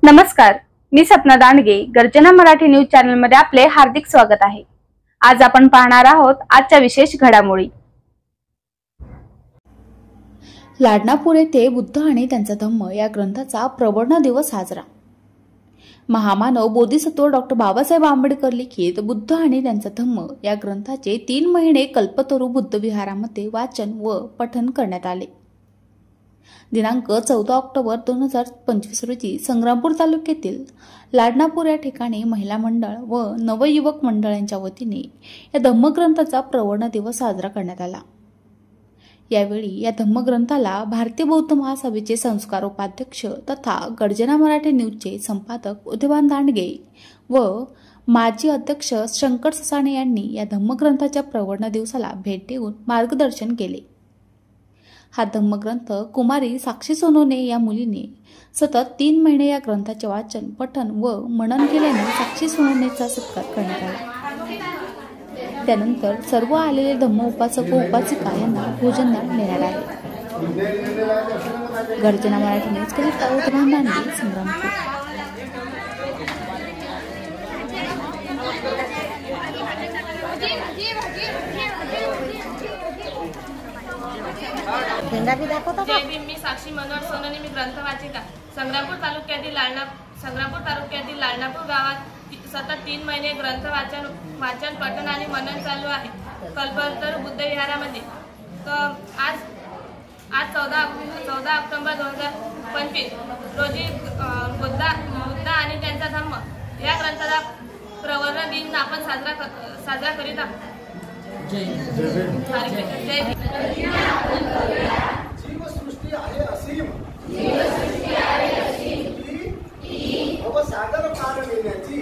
नमस्कार, मी सपना दांडगे. गर्जना Marathi news channel मध्ये आपले हार्दिक स्वागत आहे. आज आपण पाहणार आहोत आजच्या विशेष घडामोडी. लाडनापूर येथे बुद्ध आणि त्यांचा धम्म या ग्रंथाचा प्रवर्ण दिवस साजरा. महामानव बोधिसत्व डॉक्टर बाबासाहेब आंबेडकर लिखित बुद्ध आणि त्यांचा धम्म या ग्रंथाचे 3 महिने कल्पतरू बुद्ध विहारामध्ये वाचन व पठण करण्यात आले. दिनांक 14 ऑक्टोबर 2025 रोजी संग्रामपूर तालुक्यातील लाडनापूर या ठिकाणी महिला मंडळ व नवयुवक मंडळ यांच्या वतीने या धम्मग्रंथाचा प्रवर्ण दिवस साजरा करण्यात आला. यावेळी या धम्मग्रंथाला भारतीय बौद्ध महासभेचे संस्कार उपाध्यक्ष तथा गर्जना मराठी न्यूजचे संपादक उदयभान दांडगे व माजी अध्यक्ष शंकर ससाणे यांनी या धम्मग्रंथाच्या प्रवर्ण दिवसाला भेट देऊन मार्गदर्शन केले. हा धम्मग्रंथ कुमारी साक्षी सोनवणे या मुलीने सतत 3 महिने या ग्रंथाचे वाचन पठण व मनन केल्याने साक्षी सोनवणेचा सत्कार करण्यात आला. त्यानंतर सर्व आलेले धम्म उपासक व उपासिका यांना भोजनदान देण्यात आले. गर्जना मराठी न्यूज करिता उदयभान दांडगे, संग्रामपूर. जय भीम. मी साक्षी मनोहर सोनवणे. मी ग्रंथ वाचिका. संग्रामपूर तालुक्यातील लाडनापूर गावात सतत 3 महिने ग्रंथ वाचन पठण आणि मनन चालू आहे. कल्पतरू बुद्ध विहारामध्ये आज 14 ऑक्टोबर 2025 रोजी बुद्ध आणि त्यांचा धम्म या ग्रंथाचा प्रवर्ण दिन आपण साजरा करीत आहोत. जय भीम. जीवसृष्टी आहे असीम ती भवसागर पार नेण्याची.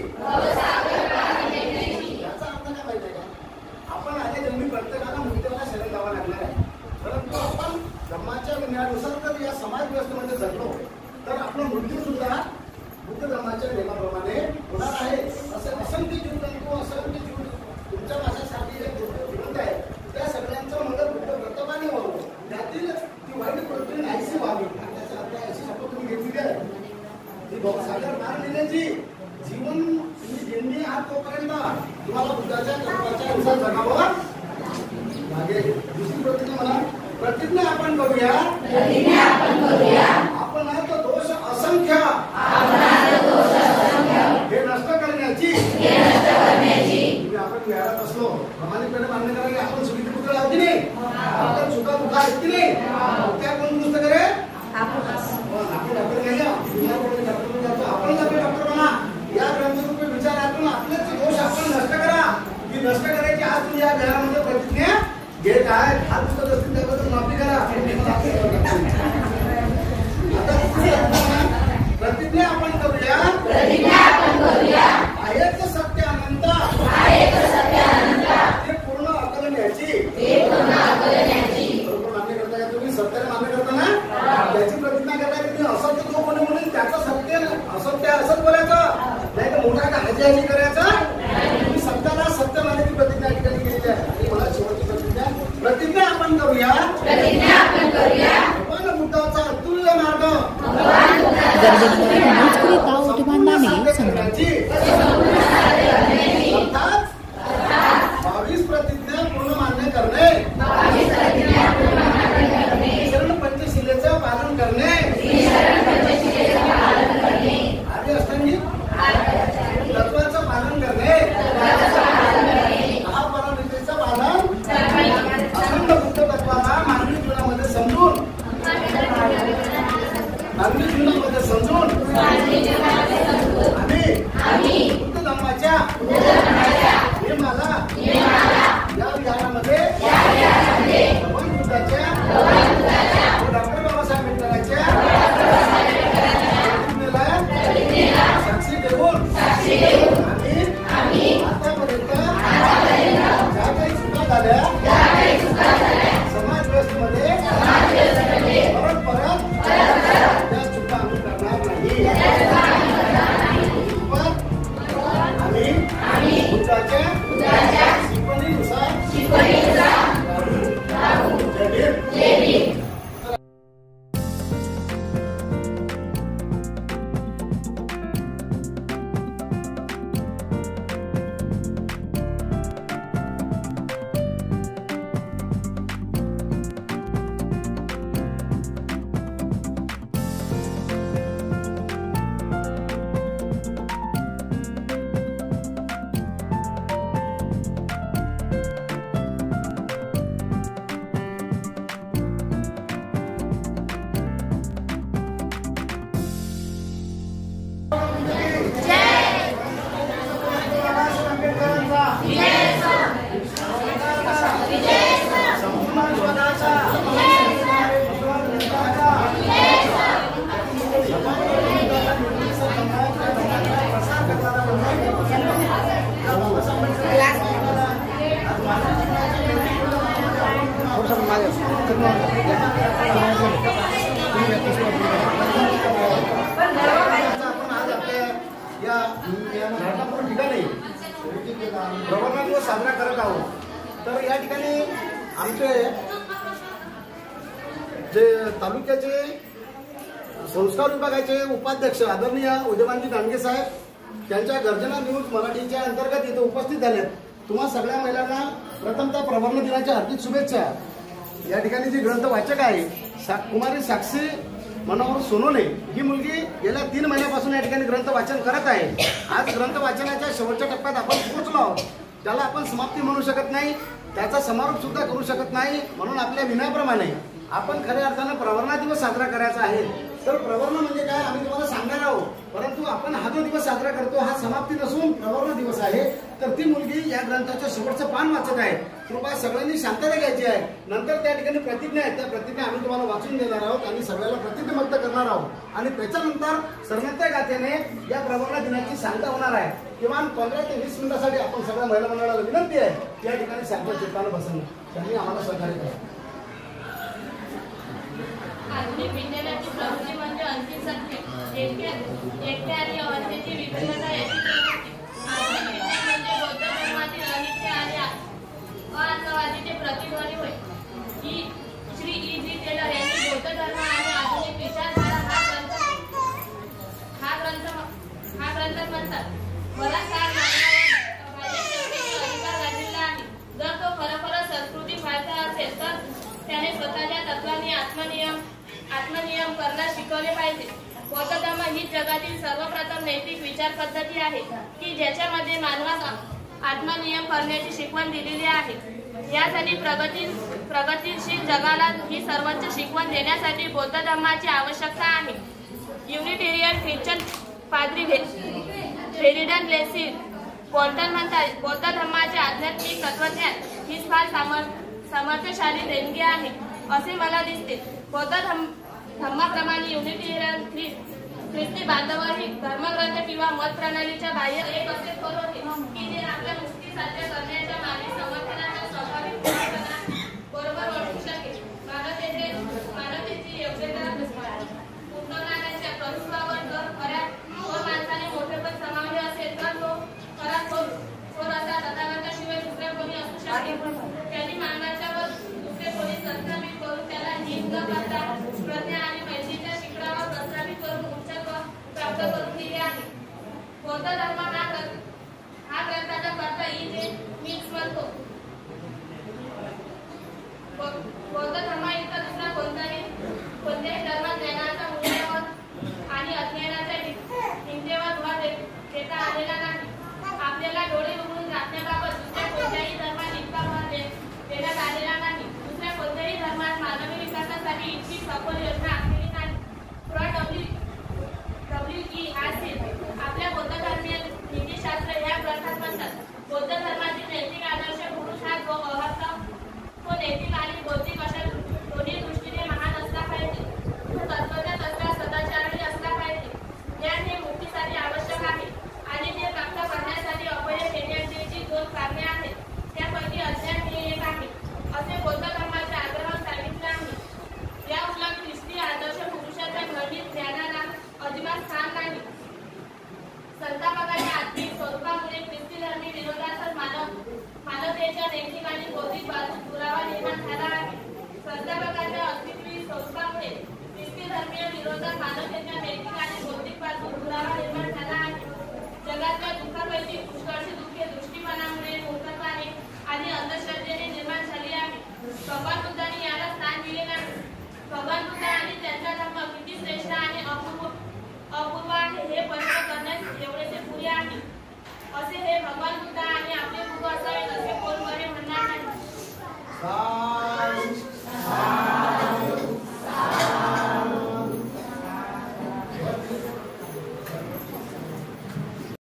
याचा अर्थ काय माहिती आहे का? आपण आले जन्मी प्रत्येकाला मृत्यूला शरण जावं लागणार आहे. परंतु आपण धर्माच्या ज्ञानानुसार जर या समाज व्यवस्थेमध्ये जगलो तर आपला मृत्यू सुद्धा बुद्ध धर्माच्या नियमाप्रमाणे होणार आहे. असे असंख्य जीवजंतू असंख्य जीव तुमच्या माझ्यासाठी जे जिवंत आहे त्या सगळ्यांचं मदत बुद्ध कर्तव्याने व्हावं. त्यातील ती वाईट प्रवृत्ती नाहीशी व्हावी त्याचा आपल्या अशी शपथ तुम्ही घेतली आहे. ती भवसागर पार नेण्याची जीवन तुम्ही ज्यांनी आहात तोपर्यंत तुम्हाला बुद्धाच्या तत्वाच्या अनुसार जगावं लागेल. दुसरी प्रतिज्ञा आपण करूया. आपण तो दोष असंख्य हे नष्ट करण्याची. आपण विहारात असलो प्रामाणिकपणे मान्य करा की आपण सुखी पुत्र लावती नाही. आपण सुद्धा दुःख ऐकती नाही. त्या कोण दुरुस्त करे? आपण डॉक्टर नाही आपण डॉक्टर बना. या ग्रंथरूपी विचारातून आपलेच दोष आपण नष्ट करा. ही नष्ट करायची आज तुम्ही या विहारामध्ये प्रतिज्ञा घेत आहे. हात दुखत असतील त्याबद्दल माफी करा. आता प्रतिज्ञा आपण करूया. आहेच सत्य अनंत ते पूर्ण अकलण्याची. बरोबर मान्य करता का तुम्ही? सत्याने मान्य करता ना? त्याची प्रतिज्ञा करता की तुम्ही असत्य जो कोणी म्हणून त्याचं सत्य असत्य असत बोलायचं नाही तर मोठा का हाजी करायचं. तुम्ही सत्याला सत्य मानण्याची प्रतिज्ञा ठिकाणी केलेली आहे. आणि मला शेवटची प्रतिज्ञा आपण करूया. आपण आज आपल्या या लाडनापूर ठिकाणी प्रवर्णा दिवस साजरा करत आहोत। तर या ठिकाणी आमचे जे तालुक्याचे संस्कार विभागाचे उपाध्यक्ष आदरणीय उदयमानजी दांडगे साहेब त्यांच्या गर्जना न्यूज मराठीच्या अंतर्गत इथे उपस्थित झालेत। तुम्हा सगळ्या महिलांना प्रथमतः प्रवर्ण दिनाच्या हार्दिक शुभेच्छा। या ठिकाणी जी ग्रंथ वाचक आहे कुमारी साक्षी मनोहर सोनोने ही मुलगी गेल्या 3 महिन्यापासून या ठिकाणी ग्रंथ वाचन करत आहे। आज ग्रंथ वाचनाच्या शेवटच्या टप्प्यात आपण पोहोचलो आहोत। त्याला आपण समाप्ती म्हणू शकत नाही, त्याचा समारोप सुद्धा करू शकत नाही, म्हणून आपल्या विनयाप्रमाणे आपण खऱ्या अर्थानं प्रवरणा दिवस साजरा करायचा आहे। तर प्रवर्ण म्हणजे काय आम्ही तुम्हाला सांगणार आहोत, परंतु आपण हा जो दिवस साजरा करतो हा समाप्ती नसून प्रवर्ण दिवस आहे। तर ती मुलगी या ग्रंथाचं शेवटचं पान वाचत आहे। कृपया सगळ्यांनी शांतता घ्यायची आहे। नंतर त्या ठिकाणी प्रतिज्ञा आहेत, त्या प्रतिज्ञा आम्ही तुम्हाला वाचून देणार आहोत आणि सगळ्याला प्रतिज्ञाबद्ध करणार आहोत आणि त्याच्यानंतर सर्वत्र गाथेने या प्रवर्ण दिनाची सांगता होणार आहे। किमान 15 ते 20 मिनिटांसाठी आपण सगळ्या महिला मंडळाला विनंती आहे या ठिकाणी शांत चित्तानं बसणं, त्यांनी आम्हाला सहकार्य करावं। आधुनिक विज्ञानाची प्रगती म्हणजे अंतिम सत्य, एकट्या आणि अवस्थेची विभिन्नता याची प्रगती। आधुनिक विज्ञान म्हणजे बौद्ध धर्मातील अनित्य आणि अआत्मवादीचे प्रतिध्वनी होय। श्री E.G. टेलर यांनी बौद्ध धर्म आणि आधुनिक विचारधारा हा ग्रंथ म्हणतात। बराच काळ अधिकार गाजलेला आहे। जर तो खरोखरच संस्कृती व्हायचा असेल तर त्याने स्वतःच्या तत्वांनी आत्मनियम करण्यास शिकवले पाहिजे। बौद्ध धर्म ही जगातील सर्वप्रथम नैतिक विचार पद्धती आहे की ज्याच्यामध्ये मानवास आत्मनियम करण्याची शिकवण दिलेली आहे। यासाठी प्रगतीशील जगाला ही सर्वोच्च शिकवण देण्यासाठी बौद्ध धर्माची आवश्यकता आहे। युनिटेरियन ख्रिश्चन पाद्री फेरिडन लेसी बोल्टन म्हणतात, बौद्ध धर्माचे आध्यात्मिक तत्वज्ञान ही फार सामर्थ्यशाली देणगी आहे असे मला दिसते। बौद्ध धर्माप्रमाणे युनिटेरियन ख्रिस्ती बांधवही धर्मग्रंथ किंवा मत प्रणालीच्या बाह्य एक असे थोर होते की जे आपल्या मुक्ती साध्य करण्याच्या मानवी समर्थनाचा स्वाभाविक बरोबर ओळखू शकेल। मानवतेची योग्यता उन्नयनाच्या प्रभुत्वावर जर खऱ्या माणसाने मोठेपण समावले असेल तर तो खरा थोर असा तथागताशिवाय दुसऱ्या कोणी असू शकेल। त्यांनी मानवाच्यावर दुसरे कोणी संस्थापित करून त्याला हीन न करता प्रज्ञा आणि मैत्रीच्या शिखरावर प्रस्थापित करून उच्चत्व प्राप्त करून दिले आहे। बौद्ध धर्म हा ग्रंथाचा कर्ता E.J. मीच म्हणतो। बौद्ध धर्मायुक्त दुसरा कोणत्याही धर्मात ज्ञानाचा मूल्यावर आणि अज्ञानाच्या हिंसेवर भर देता आलेला नाही। आपल्याला डोळे उघडून राखण्याबाबत दुसऱ्या कोणत्याही धर्मात इतका भर देण्यात आलेला नाही। दुसऱ्या कोणत्याही धर्मात मानवी विकासासाठी इतकी सखोल योजना आखलेली नाही। W.E. हास्य आपल्या बौद्ध धर्मीय नीतिशास्त्र या ग्रंथात म्हणतात, बौद्ध धर्मातील नैतिक आदर्श पुरुष हा जो अहर्ता तो नैतिक आणि बौद्धिक अशा दोन्ही दृष्टीने महान असला पाहिजे। तो तत्वज्ञ तसा सदाचारी असला पाहिजे। ज्ञान हे मुक्तीसाठी आवश्यक आहे आणि ते प्राप्त करण्यासाठी अपयश येण्याची जी 2 कारणे आहेत त्यापैकी अज्ञान हे एक आहे असे बौद्ध धर्माचे आग्रह सांगितले आहे। या उलट ख्रिस्ती आदर्श पुरुषाच्या घडीत ज्ञानाला अजिबात स्थान नाही। संतापकाच्या आत्मिक स्वरूपामुळे ख्रिस्ती धर्मी विरोधातच मानवतेच्या नैतिक आणि बौद्धिक बाजूस दुरावा निर्माण झाला आहे। संतापकाच्या अस्तित्वी स्वरूपामुळे ख्रिस्ती धर्मीय विरोधात मानवतेच्या नैतिक आणि बौद्धिक बाजूस दुरावा निर्माण